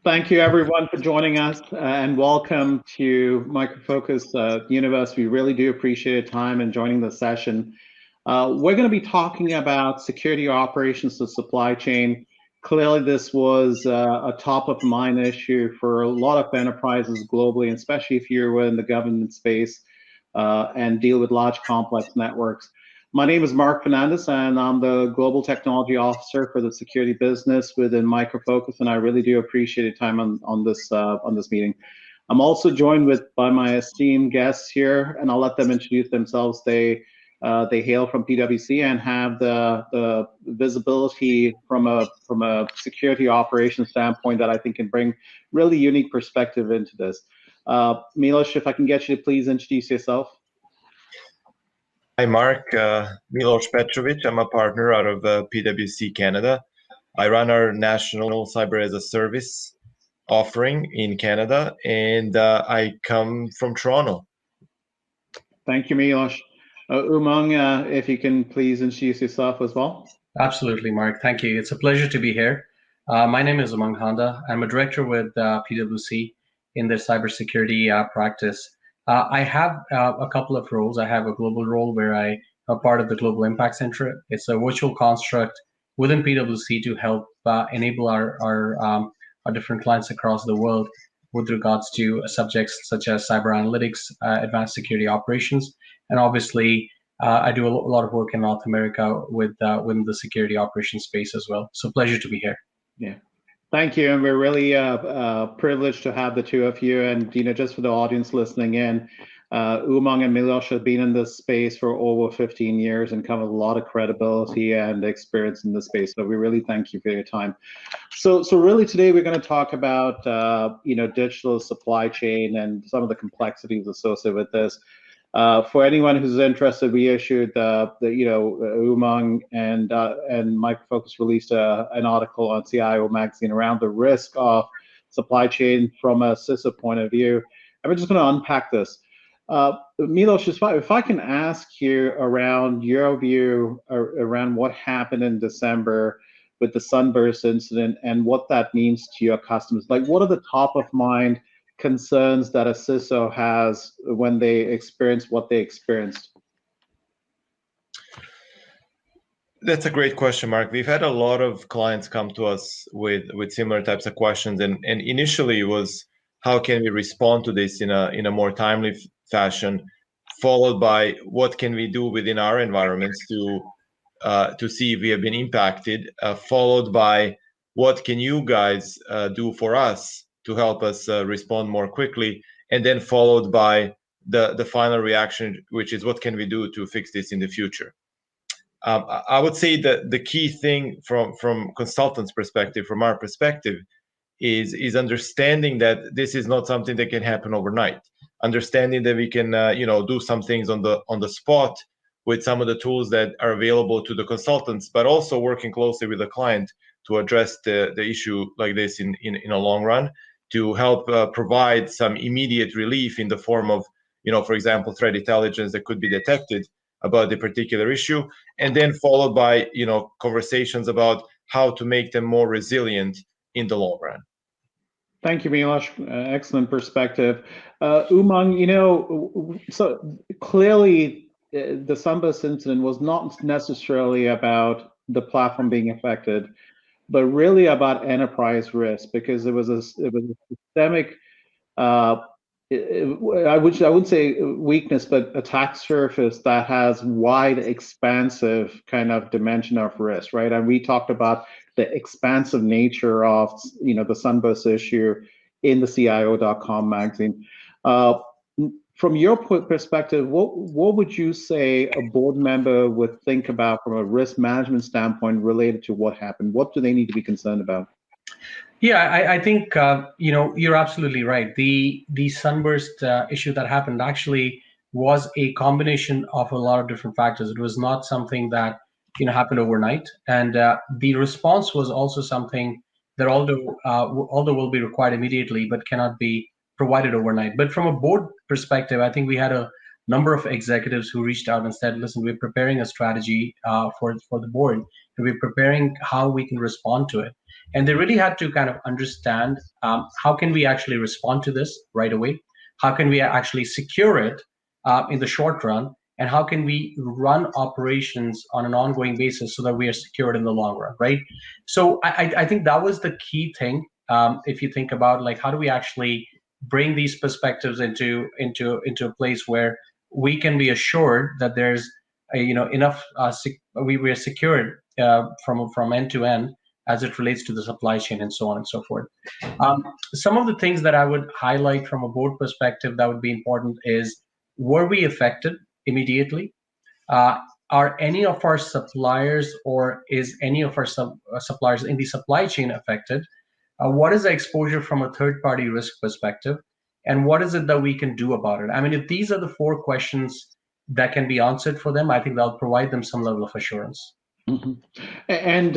Thank you, everyone, for joining us, and welcome to Micro Focus Universe. We really do appreciate your time and joining the session. We're going to be talking about security operations to supply chain. Clearly, this was a top of mind issue for a lot of enterprises globally, especially if you're in the government space and deal with large complex networks. My name is Mark Fernandes, and I'm the Global Technology Officer for the security business within Micro Focus, and I really do appreciate your time on this meeting. I'm also joined by my esteemed guests here, and I'll let them introduce themselves. They hail from PwC and have the visibility from a security operations standpoint that I think can bring really unique perspective into this. Milos, if I can get you to please introduce yourself. Hi, Mark. Milos Petrovic. I'm a partner out of PwC Canada. I run our national cyber as a service offering in Canada, and I come from Toronto. Thank you, Milos. Umang, if you can please introduce yourself as well. Absolutely, Mark. Thank you. It's a pleasure to be here. My name is Umang Handa. I'm a director with PwC in their cybersecurity practice. I have a couple of roles. I have a global role where I am part of the Global Impact Center. It's a virtual construct within PwC to help enable our different clients across the world with regards to subjects such as cyber analytics, advanced security operations, and obviously I do a lot of work in North America within the security operations space as well. So pleasure to be here. Yeah. Thank you, and we're really privileged to have the two of you. And just for the audience listening in, Umang and Milos have been in this space for over 15 years and come with a lot of credibility and experience in this space. So we really thank you for your time. So really today we're going to talk about digital supply chain and some of the complexities associated with this. For anyone who's interested, we issued Umang and Micro Focus released an article on CIO magazine around the risk of supply chain from a CISO point of view, and we're just going to unpack this. Milos, if I can ask you around your view around what happened in December with the Sunburst incident and what that means to your customers. Like, what are the top of mind concerns that a CISO has when they experience what they experienced? That's a great question, Mark. We've had a lot of clients come to us with similar types of questions, and initially it was how can we respond to this in a more timely fashion, followed by what can we do within our environments to see if we have been impacted, followed by what can you guys do for us to help us respond more quickly, and then followed by the final reaction, which is what can we do to fix this in the future. I would say that the key thing from consultants' perspective, from our perspective, is understanding that this is not something that can happen overnight. Understanding that we can do some things on the spot with some of the tools that are available to the consultants, but also working closely with the client to address the issue like this in a long run, to help provide some immediate relief in the form of, for example, threat intelligence that could be detected about the particular issue, and then followed by, conversations about how to make them more resilient in the long run. Thank you, Milos. Excellent perspective. Umang, so clearly the Sunburst incident was not necessarily about the platform being affected, but really about enterprise risk, because it was a systemic, I wouldn't say weakness, but attack surface that has wide, expansive kind of dimension of risk, right? And we talked about the expansive nature of the Sunburst issue in the CIO.com magazine. From your perspective, what would you say a board member would think about from a risk management standpoint related to what happened? What do they need to be concerned about? Yeah, I think you're absolutely right. The Sunburst issue that happened actually was a combination of a lot of different factors. It was not something that happened overnight, and the response was also something that although will be required immediately, but cannot be provided overnight. But from a board perspective, I think we had a number of executives who reached out and said, listen, we're preparing a strategy for the board, and we're preparing how we can respond to it. And they really had to kind of understand how can we actually respond to this right away? How can we actually secure it in the short run? And how can we run operations on an ongoing basis so that we are secured in the long run, right? So I think that was the key thing. If you think about like how do we actually bring these perspectives into a place where we can be assured that there's enough we are secured from end to end as it relates to the supply chain and so on and so forth. Some of the things that I would highlight from a board perspective that would be important is, were we affected immediately? Are any of our suppliers or is any of our suppliers in the supply chain affected? What is the exposure from a third-party risk perspective? And what is it that we can do about it? I mean, if these are the 4 questions that can be answered for them, I think that'll provide them some level of assurance. Mm-hmm. And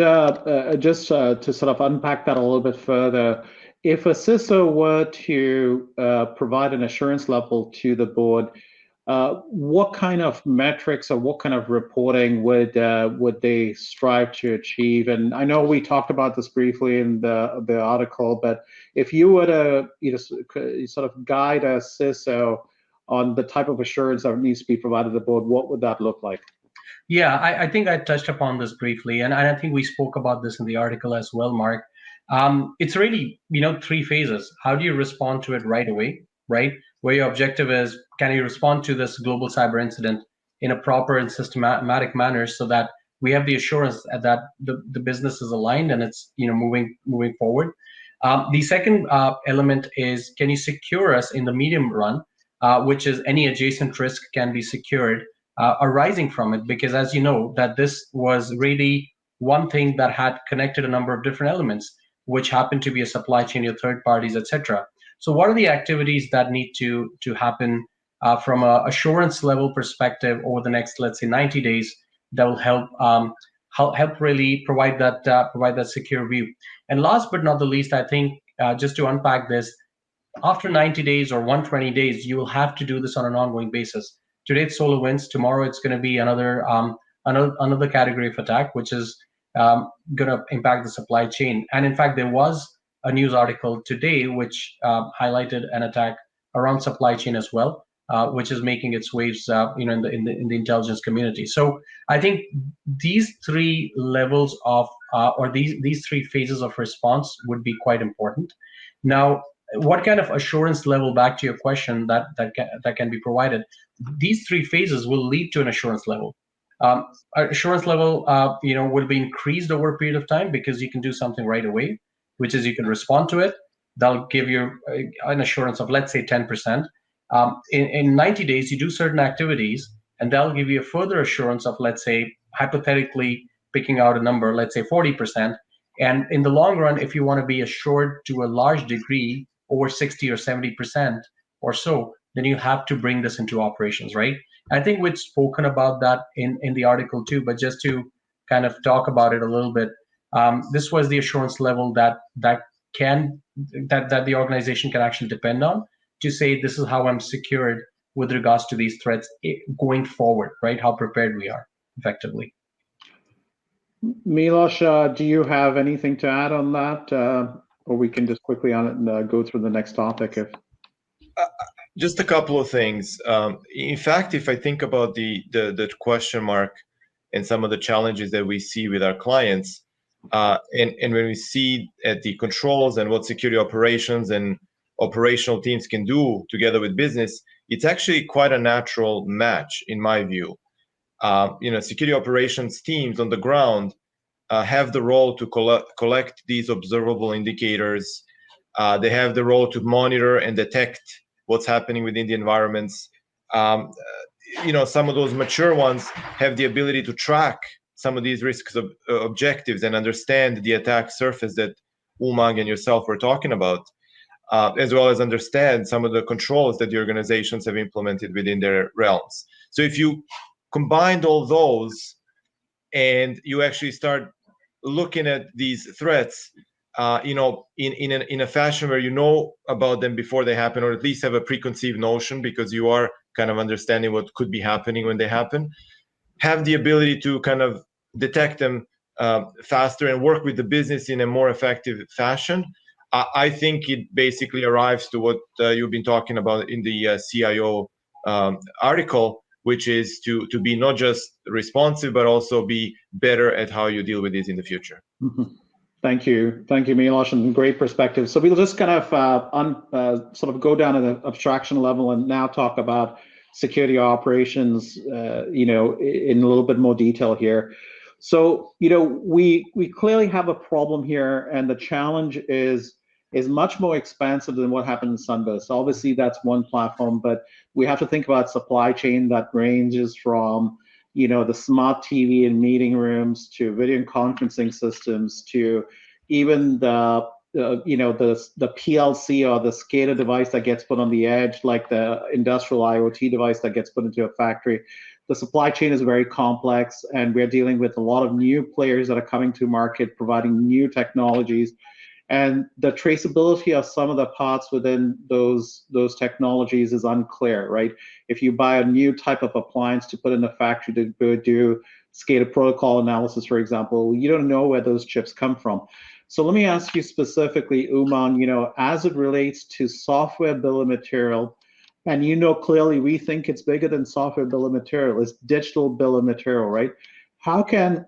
just to sort of unpack that a little bit further, if a CISO were to provide an assurance level to the board, what kind of metrics or what kind of reporting would they strive to achieve? And I know we talked about this briefly in the article, but if you were to sort of guide a CISO on the type of assurance that needs to be provided to the board, what would that look like? Yeah, I think I touched upon this briefly, and I think we spoke about this in the article as well, Mark. It's really 3 phases. How do you respond to it right away, right? Where your objective is, can you respond to this global cyber incident in a proper and systematic manner so that we have the assurance that the business is aligned and it's moving forward. The second element is, can you secure us in the medium run, which is any adjacent risk can be secured arising from it, because as you know, that this was really one thing that had connected a number of different elements, which happened to be a supply chain, your third parties, etc. So what are the activities that need to happen from a assurance level perspective over the next, let's say, 90 days that will help really provide that secure view? And last but not the least, I think just to unpack this, after 90 days or 120 days, you will have to do this on an ongoing basis. Today it's SolarWinds. Tomorrow it's going to be another category of attack, which is going to impact the supply chain. And in fact, there was a news article today which highlighted an attack around supply chain as well, which is making its waves, in the intelligence community. So I think these 3 levels of or these 3 phases of response would be quite important. Now, what kind of assurance level, back to your question, that can be provided? These 3 phases will lead to an assurance level. Assurance level, will be increased over a period of time because you can do something right away, which is you can respond to it. That'll give you an assurance of, let's say, 10%. In 90 days, you do certain activities, and that'll give you a further assurance of, let's say, hypothetically picking out a number, let's say 40%. And in the long run, if you want to be assured to a large degree, over 60 or 70% or so, then you have to bring this into operations, right? I think we've spoken about that in the article too, but just to kind of talk about it a little bit, this was the assurance level that the organization can actually depend on to say, this is how I'm secured with regards to these threats going forward, right? How prepared we are effectively. Milos, do you have anything to add on that? Or we can just quickly on it and go through the next topic. Just a couple of things. In fact, if I think about the question mark and some of the challenges that we see with our clients, and when we see at the controls and what security operations and operational teams can do together with business, it's actually quite a natural match, in my view. Security operations teams on the ground have the role to collect these observable indicators. They have the role to monitor and detect what's happening within the environments. Some of those mature ones have the ability to track some of these risks objectives and understand the attack surface that Umang and yourself were talking about, as well as understand some of the controls that the organizations have implemented within their realms. So if you combined all those and you actually start looking at these threats, in a fashion where you know about them before they happen, or at least have a preconceived notion because you are kind of understanding what could be happening when they happen, have the ability to kind of detect them faster and work with the business in a more effective fashion. I think it basically arrives to what you've been talking about in the CIO article, which is to be not just responsive, but also be better at how you deal with this in the future. Mm-hmm. Thank you, Milos, and great perspective. So we'll just kind of sort of go down at an abstraction level and now talk about security operations, in a little bit more detail here. So, we clearly have a problem here, and the challenge is much more expansive than what happened in Sunburst. Obviously, that's one platform, but we have to think about supply chain that ranges from the smart TV in meeting rooms to video conferencing systems to even the PLC or the SCADA device that gets put on the edge, like the industrial IoT device that gets put into a factory. The supply chain is very complex, and we're dealing with a lot of new players that are coming to market, providing new technologies. And the traceability of some of the parts within those technologies is unclear, right? If you buy a new type of appliance to put in a factory to do SCADA protocol analysis, for example, you don't know where those chips come from. So let me ask you specifically, Umang, as it relates to software bill of material, and clearly we think it's bigger than software bill of material, it's digital bill of material, right? How can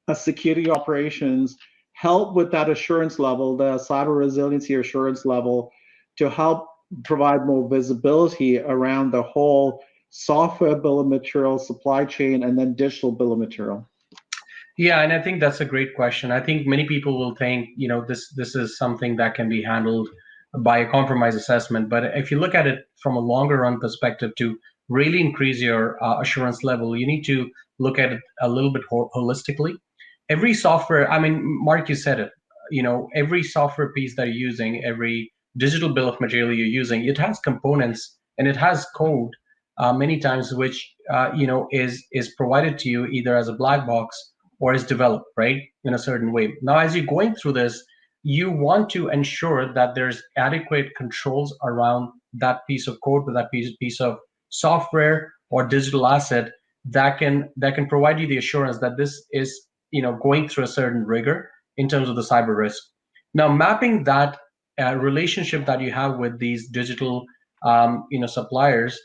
a security operations help with that assurance level, the cyber resiliency assurance level, to help provide more visibility around the whole software bill of material, supply chain, and then digital bill of material? Yeah, and I think that's a great question. I think many people will think, this is something that can be handled by a compromise assessment. But if you look at it from a longer run perspective, to really increase your assurance level, you need to look at it a little bit holistically. Every software, Mark, you said it, every software piece that you're using, every digital bill of material you're using, it has components and it has code many times, which, is provided to you either as a black box or is developed, right, in a certain way. Now, as you're going through this, you want to ensure that there's adequate controls around that piece of code, or that piece of software or digital asset that can provide you the assurance that this is going through a certain rigor in terms of the cyber risk. Now, mapping that relationship that you have with these digital suppliers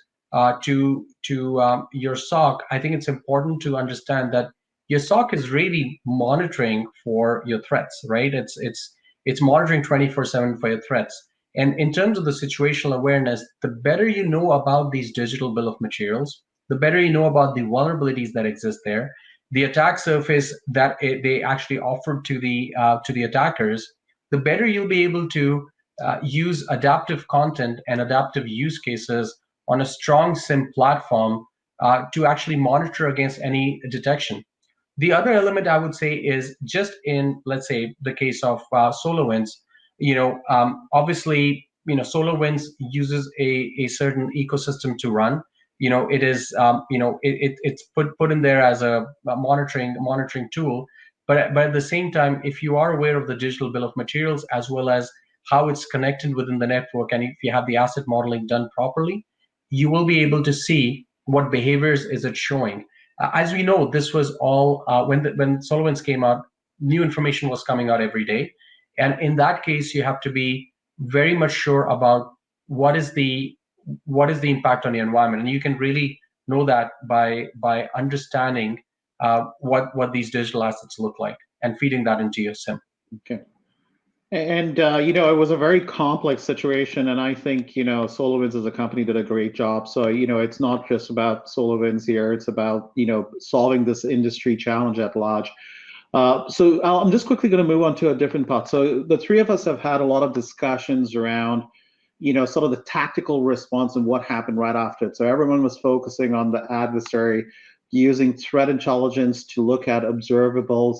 to your SOC, I think it's important to understand that your SOC is really monitoring for your threats, right? It's monitoring 24/7 for your threats. And in terms of the situational awareness, the better you know about these digital bill of materials, the better you know about the vulnerabilities that exist there, the attack surface that they actually offered to the attackers, the better you'll be able to use adaptive content and adaptive use cases on a strong SIM platform to actually monitor against any detection. The other element I would say is just in, let's say, the case of SolarWinds, obviously, SolarWinds uses a certain ecosystem to run. It is, it's put in there as a monitoring tool. But at the same time, if you are aware of the digital bill of materials as well as how it's connected within the network, and if you have the asset modeling done properly, you will be able to see what behaviors is it showing. As we know, this was all when SolarWinds came out, new information was coming out every day, and in that case, you have to be very much sure about what is the impact on the environment, and you can really know that by understanding what these digital assets look like and feeding that into your SIM. Okay. And it was a very complex situation, and I think SolarWinds as a company did a great job. So it's not just about SolarWinds here; it's about solving this industry challenge at large. So I'm just quickly going to move on to a different part. So the three of us have had a lot of discussions around sort of the tactical response and what happened right after it. So everyone was focusing on the adversary, using threat intelligence to look at observables.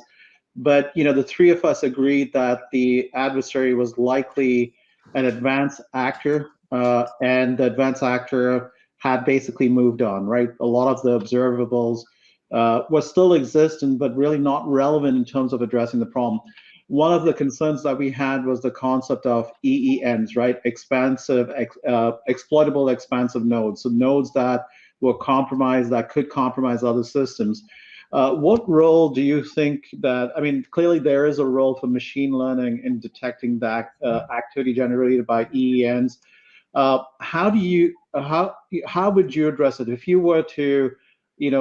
But the three of us agreed that the adversary was likely an advanced actor, and the advanced actor had basically moved on, right? A lot of the observables were still existent, but really not relevant in terms of addressing the problem. One of the concerns that we had was the concept of EENs, right? Exploitable expansive nodes. So nodes that were compromised, that could compromise other systems. What role do you think that, I mean, clearly there is a role for machine learning in detecting that activity generated by EENs. How would you address it if you were to,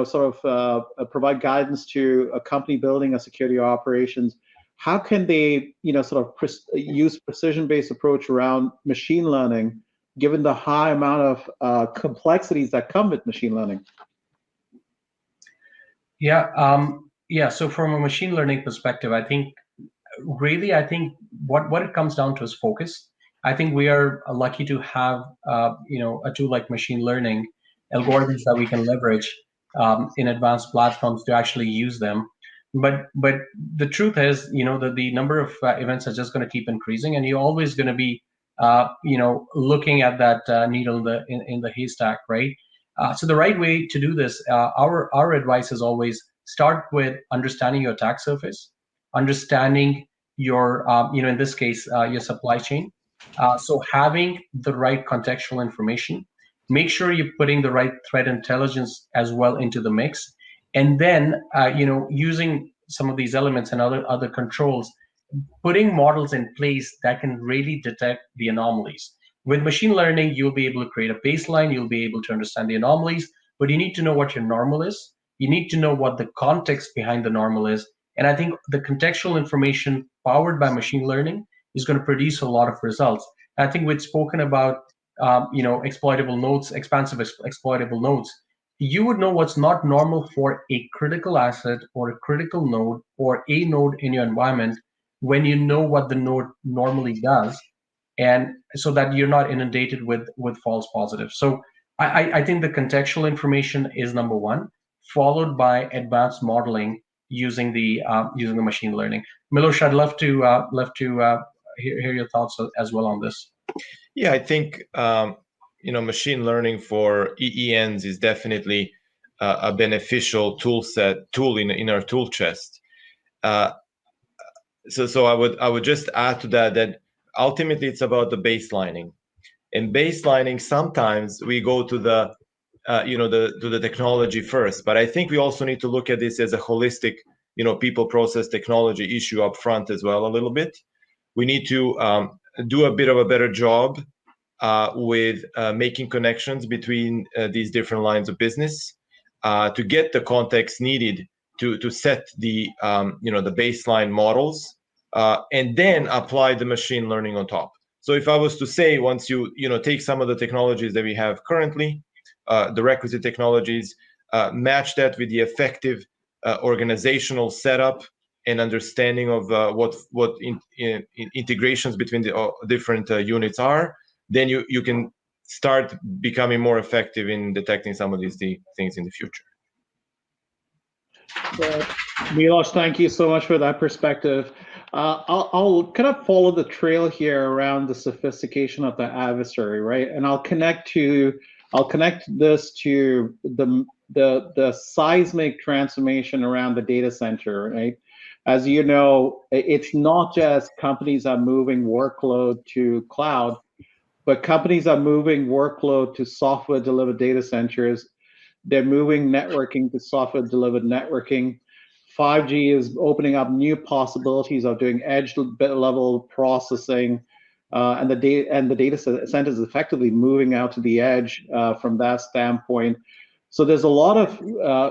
sort of provide guidance to a company building a security operations? How can they, sort of use precision-based approach around machine learning, given the high amount of complexities that come with machine learning? Yeah. So from a machine learning perspective, I think what it comes down to is focus. I think we are lucky to have a tool like machine learning algorithms that we can leverage in advanced platforms to actually use them. But the truth is, that the number of events are just going to keep increasing, and you're always going to be looking at that needle in the haystack, right? So the right way to do this, our advice is always start with understanding your attack surface, understanding your, in this case, your supply chain. So having the right contextual information, make sure you're putting the right threat intelligence as well into the mix, and then, using some of these elements and other controls, putting models in place that can really detect the anomalies. With machine learning, you'll be able to create a baseline, you'll be able to understand the anomalies, but you need to know what your normal is. You need to know what the context behind the normal is. And I think the contextual information powered by machine learning is going to produce a lot of results. I think we've spoken about, exploitable nodes, expansive exploitable nodes. You would know what's not normal for a critical asset or a critical node or a node in your environment when you know what the node normally does, and so that you're not inundated with false positives. So I think the contextual information is number one, followed by advanced modeling using the machine learning. Milos, I'd love to hear your thoughts as well on this. Yeah, I think machine learning for EENs is definitely a beneficial tool in our tool chest. So I would just add to that ultimately it's about the baselining, and baselining sometimes we go to the to the technology first, but I think we also need to look at this as a holistic people, process, technology issue up front as well a little bit. We need to do a bit of a better job with making connections between these different lines of business to get the context needed to set the the baseline models and then apply the machine learning on top. So if I was to say, once you take some of the technologies that we have currently, the requisite technologies, match that with the effective organizational setup and understanding of what integrations between the different units are, then you can start becoming more effective in detecting some of these things in the future. Milos, thank you so much for that perspective. I'll kind of follow the trail here around the sophistication of the adversary, right? And I'll connect this to the seismic transformation around the data center, right? As you know, it's not just companies are moving workload to cloud, but companies are moving workload to software-delivered data centers. They're moving networking to software-delivered networking. 5G is opening up new possibilities of doing edge-level processing, and the data centers effectively moving out to the edge from that standpoint. So there's a lot of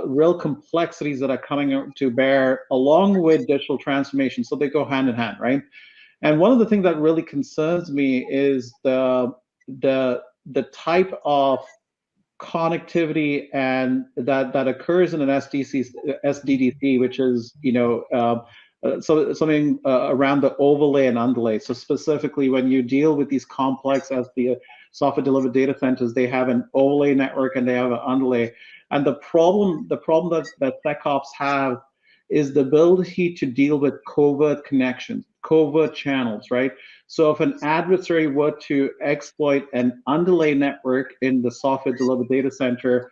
real complexities that are coming to bear along with digital transformation. So they go hand in hand, right? And one of the things that really concerns me is the type of connectivity and that occurs in an SDDC, which is something around the overlay and underlay. So specifically, when you deal with these complex as the software delivered data centers, they have an overlay network and they have an underlay. And the problem that SecOps have is the ability to deal with covert connections, covert channels, right? So if an adversary were to exploit an underlay network in the software delivered data center,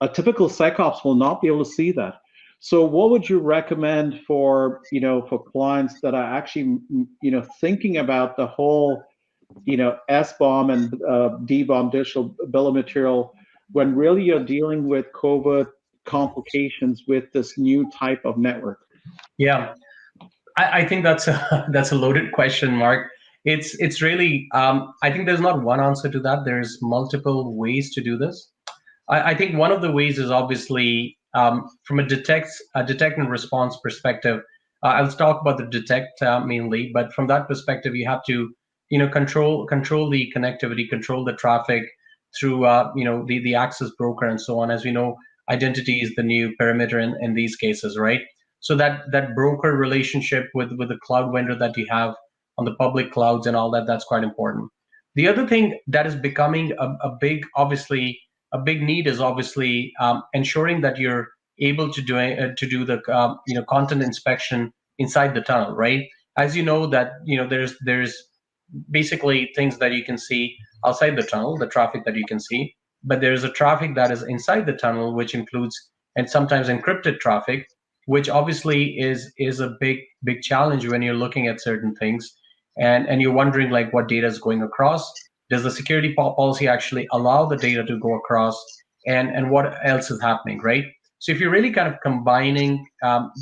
a typical SecOps will not be able to see that. So what would you recommend for clients that are actually thinking about the whole SBOM and DBOM, digital bill of material, when really you're dealing with covert complications with this new type of network? Yeah, I think that's a loaded question, Mark. It's really I think there's not one answer to that. There's multiple ways to do this. I think one of the ways is obviously from a detect and response perspective. I'll talk about the detect mainly, but from that perspective, you have to control the connectivity, control the traffic through the access broker and so on. As we know, identity is the new perimeter in these cases, right? So that broker relationship with the cloud vendor that you have on the public clouds and all that, that's quite important. The other thing that is becoming a big need is obviously ensuring that you're able to do the content inspection inside the tunnel, right? As you know that there's basically things that you can see outside the tunnel, the traffic that you can see, but there's a traffic that is inside the tunnel, which includes and sometimes encrypted traffic, which obviously is a big challenge when you're looking at certain things and you're wondering like what data is going across. Does the security policy actually allow the data to go across, and what else is happening, right? So if you're really kind of combining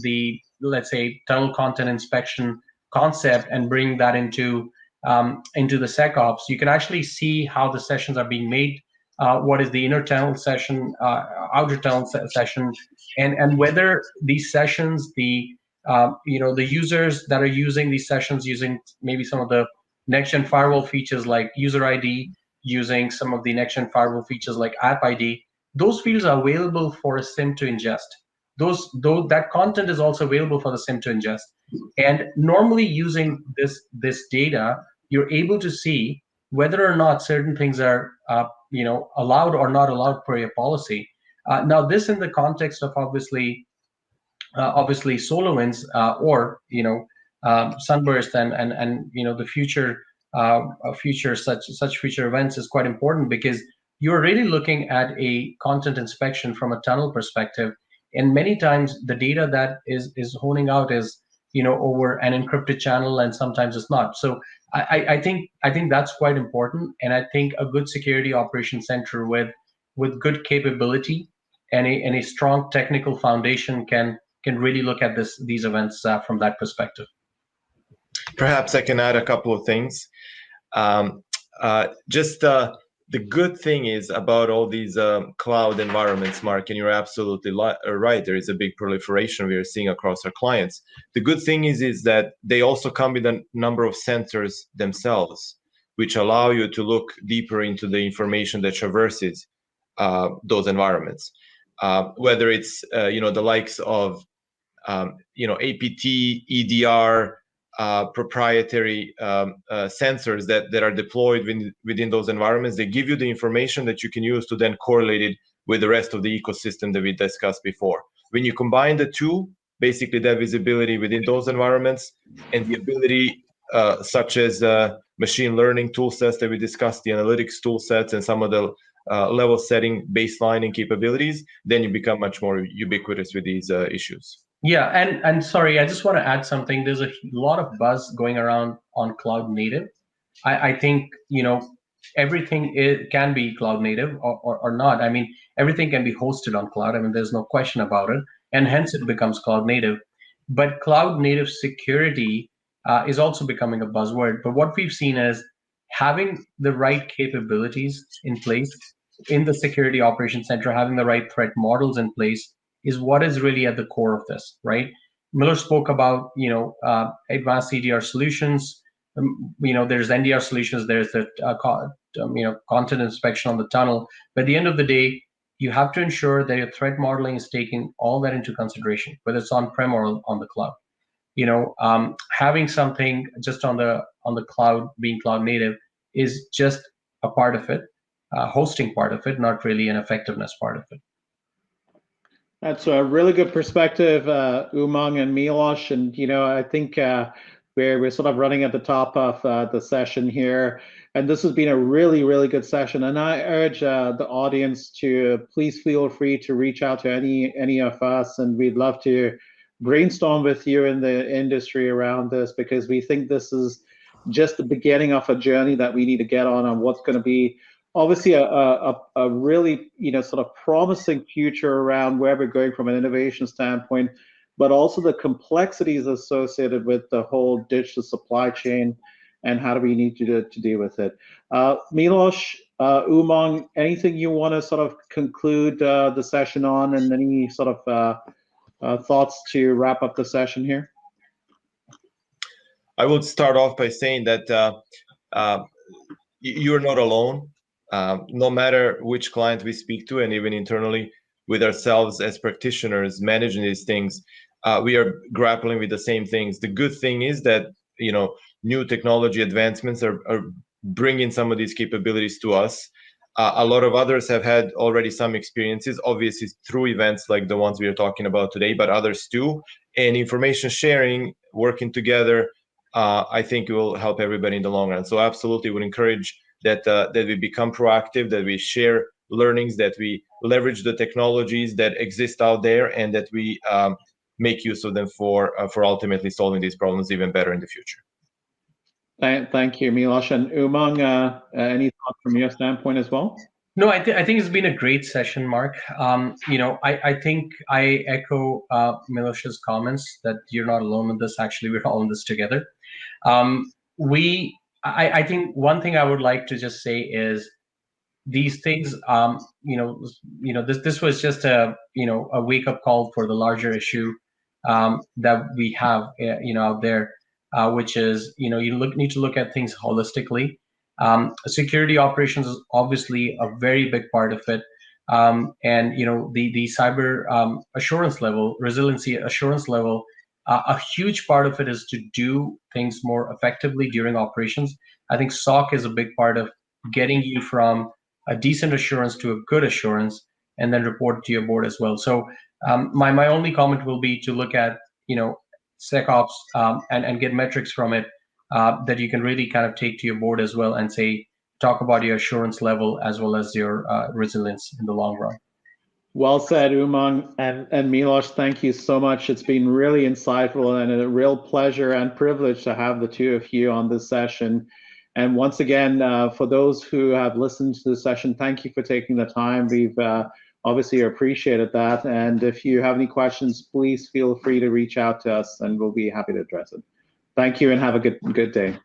the, let's say, tunnel content inspection concept and bring that into the SecOps, you can actually see how the sessions are being made, what is the inner tunnel session, outer tunnel session, and whether these sessions, the users that are using these sessions using maybe some of the next-gen firewall features like user ID, using some of the next-gen firewall features like app ID, those fields are available for a SIEM to ingest. That content is also available for the SIEM to ingest. And normally using this data, you're able to see whether or not certain things are allowed or not allowed per your policy. Now, this in the context of obviously SolarWinds or Sunburst and the future such future events is quite important, because you're really looking at a content inspection from a tunnel perspective, and many times the data that is honing out is over an encrypted channel, and sometimes it's not. So I think that's quite important, and I think a good security operations center with good capability and a strong technical foundation can really look at these events from that perspective. Perhaps I can add a couple of things. The good thing is about all these cloud environments, Mark, and you're absolutely right. There is a big proliferation we are seeing across our clients. The good thing is that they also come with a number of sensors themselves, which allow you to look deeper into the information that traverses those environments. Whether it's the likes of APT, EDR, proprietary sensors that are deployed within those environments. They give you the information that you can use to then correlate it with the rest of the ecosystem that we discussed before. When you combine the two, basically that visibility within those environments and the ability such as machine learning tool sets that we discussed, the analytics tool sets, and some of the level setting baselining capabilities, then you become much more ubiquitous with these issues. Yeah, and sorry, I just want to add something. There's a lot of buzz going around on cloud native. I think everything can be cloud native or not. I mean, everything can be hosted on cloud. I mean, there's no question about it, and hence it becomes cloud native. But cloud native security is also becoming a buzzword. But what we've seen is having the right capabilities in place in the security operations center, having the right threat models in place, is what is really at the core of this, right? Miller spoke about advanced EDR solutions. There's NDR solutions. There's the content inspection on the tunnel. But at the end of the day, you have to ensure that your threat modeling is taking all that into consideration, whether it's on-prem or on the cloud. Having something just on the cloud, being cloud native, is just a part of it, hosting part of it, not really an effectiveness part of it. That's a really good perspective, Umang and Milos. And I think we're sort of running at the top of the session here, and this has been a really, really good session. And I urge the audience to please feel free to reach out to any of us, and we'd love to brainstorm with you in the industry around this, because we think this is just the beginning of a journey that we need to get on what's going to be obviously a really, sort of promising future around where we're going from an innovation standpoint, but also the complexities associated with the whole digital supply chain and how do we need to deal with it. Milos, Umang, anything you want to sort of conclude the session on, and any sort of thoughts to wrap up the session here? I would start off by saying that you're not alone. No matter which client we speak to, and even internally with ourselves as practitioners managing these things, we are grappling with the same things. The good thing is that new technology advancements are bringing some of these capabilities to us. A lot of others have had already some experiences, obviously through events like the ones we are talking about today, but others too. And information sharing, working together, I think it will help everybody in the long run. So absolutely would encourage that we become proactive, that we share learnings, that we leverage the technologies that exist out there, and that we make use of them for ultimately solving these problems even better in the future. Thank you, Milos. And Umang, any thoughts from your standpoint as well? No, I think it's been a great session, Mark. I think I echo Milos's comments that you're not alone in this. Actually, we're all in this together. I think one thing I would like to just say is these things. This was just a wake up call for the larger issue that we have out there, which is you need to look at things holistically. Security operations is obviously a very big part of it, and the cyber assurance level, resiliency assurance level. A huge part of it is to do things more effectively during operations. I think SOC is a big part of getting you from a decent assurance to a good assurance, and then report it to your board as well. So my only comment will be to look at SecOps and get metrics from it that you can really kind of take to your board as well, and talk about your assurance level as well as your resilience in the long run. Well said, Umang and Milos. Thank you so much. It's been really insightful and a real pleasure and privilege to have the two of you on this session. And once again, for those who have listened to the session, thank you for taking the time. We've obviously appreciated that. And if you have any questions, please feel free to reach out to us and we'll be happy to address it. Thank you and have a good day.